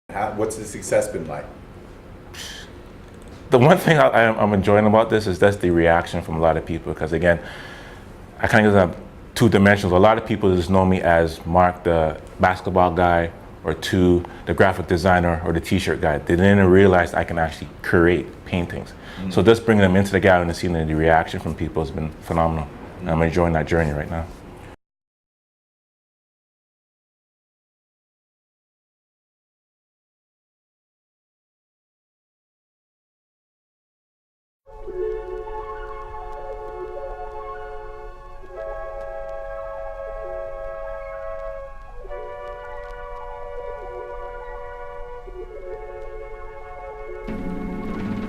What's the success been like? The one thing I'm enjoying about this is that's the reaction from a lot of people, because again, I kind of have two dimensions. A lot of people just know me as Mark, the basketball guy, or two, the graphic designer or the t-shirt guy. They didn't realize I can actually create paintings. So just bringing them into the gallery and seeing the reaction from people has been phenomenal. And I'm enjoying that journey right now.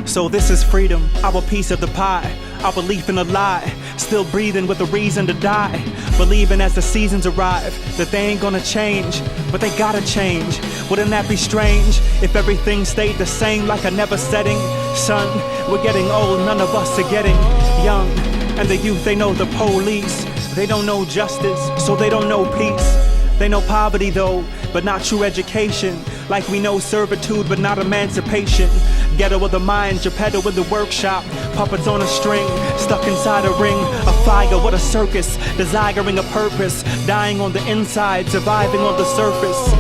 So this is freedom, our piece of the pie, our belief in a lie, still breathing with a reason to die, believing as the seasons arrive that they ain't gonna change, but they gotta change. Wouldn't that be strange if everything stayed the same like a never setting sun? We're getting old, none of us are getting young, and the youth, they know the police, they don't know justice, so they don't know peace. They know poverty though, but not true education. Like we know servitude, but not emancipation. Ghetto of the mind, Geppetto in the workshop. Puppets on a string, stuck inside a ring. A fire, what a circus, desiring a purpose. Dying on the inside, surviving on the surface.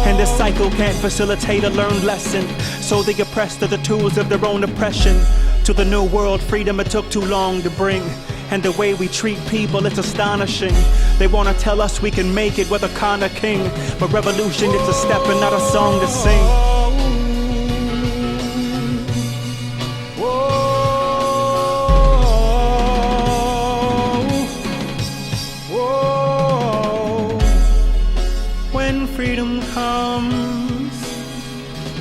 And this cycle can't facilitate a learned lesson. So they oppressed are the tools of their own oppression. To the new world, freedom it took too long to bring. And the way we treat people, it's astonishing. They wanna tell us we can make it with a Connor King, but revolution is a step and not a song to sing. When freedom comes,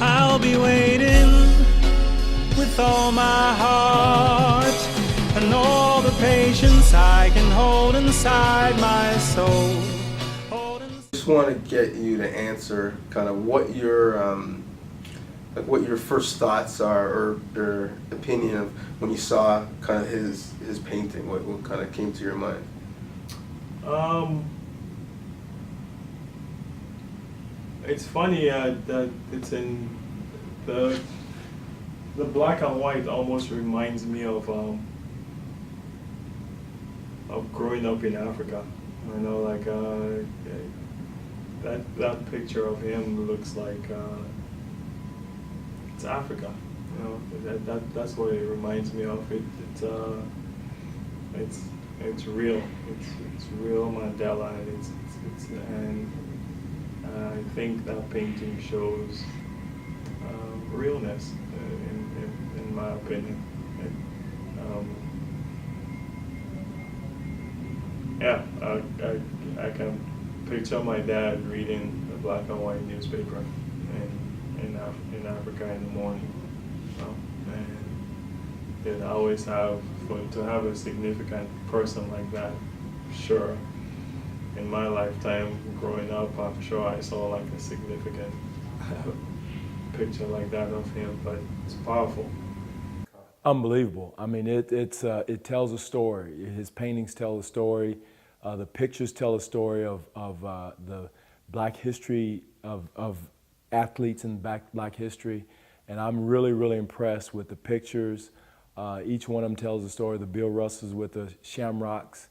I'll be waiting with all my heart, and all the patience I can hold inside my soul. Just want to get you to answer kind of what your what your first thoughts are, or your opinion of when you saw kind of his painting. What kind of came to your mind? It's funny that it's in the black and white almost reminds me of growing up in Africa. You know, like that picture of him looks like it's Africa. You know, that's what it reminds me of. It's real. It's real Mandela, and and I think that painting shows realness, in my opinion. Yeah, I can picture my dad reading the black and white newspaper in Africa in the morning. And I always to have a significant person like that, sure. In my lifetime, growing up, I'm sure I saw like a significant picture like that of him, but it's powerful. Unbelievable. I mean, it tells a story. His paintings tell a story. The pictures tell a story of the black history of athletes in black history. And I'm really, really impressed with the pictures. Each one of them tells a story. The Bill Russells with the shamrocks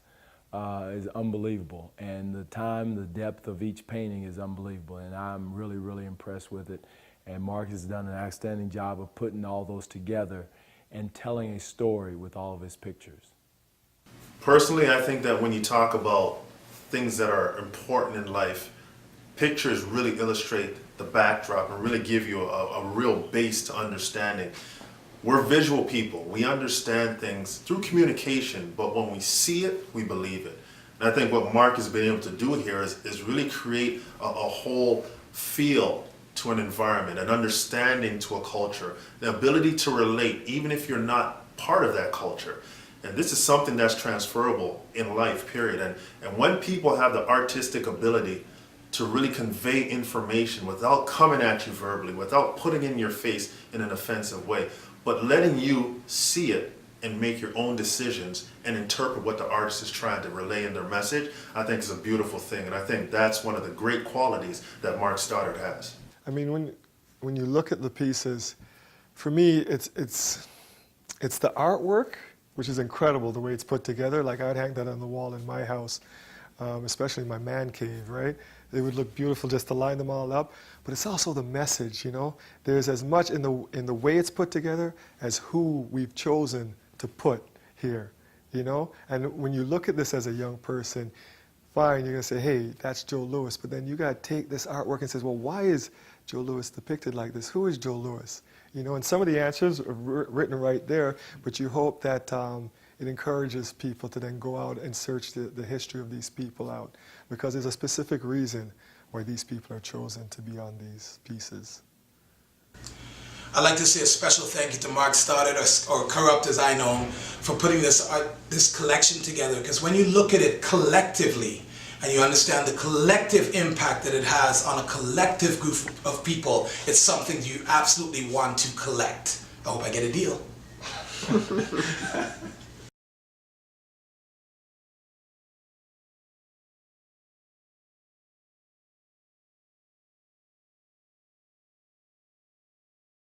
is unbelievable. And the time, the depth of each painting is unbelievable. And I'm really, really impressed with it. And Mark has done an outstanding job of putting all those together and telling a story with all of his pictures. Personally, I think that when you talk about things that are important in life, pictures really illustrate the backdrop and really give you a real base to understanding. We're visual people. We understand things through communication, but when we see it, we believe it. And I think what Mark has been able to do here is really create a whole feel to an environment, an understanding to a culture, the ability to relate even if you're not part of that culture. And this is something that's transferable in life, period. And when people have the artistic ability to really convey information without coming at you verbally, without putting in your face in an offensive way, but letting you see it and make your own decisions and interpret what the artist is trying to relay in their message, I think is a beautiful thing. And I think that's one of the great qualities that Mark Stoddard has. I mean, when you look at the pieces, for me, it's the artwork, which is incredible the way it's put together. Like I'd hang that on the wall in my house, especially my man cave, right? It would look beautiful just to line them all up. But it's also the message, you know? There's as much in the way it's put together as who we've chosen to put here, you know? And when you look at this as a young person, fine, you're gonna say, hey, that's Joe Louis, but then you gotta take this artwork and say, well, why is Joe Louis depicted like this? Who is Joe Louis? You know, and some of the answers are written right there, but you hope that it encourages people to then go out and search the history of these people out, because there's a specific reason why these people are chosen to be on these pieces. I'd like to say a special thank you to Mark Stoddard, or Corrupt as I know him, for putting this collection together, because when you look at it collectively, and you understand the collective impact that it has on a collective group of people, it's something you absolutely want to collect. I hope I get a deal.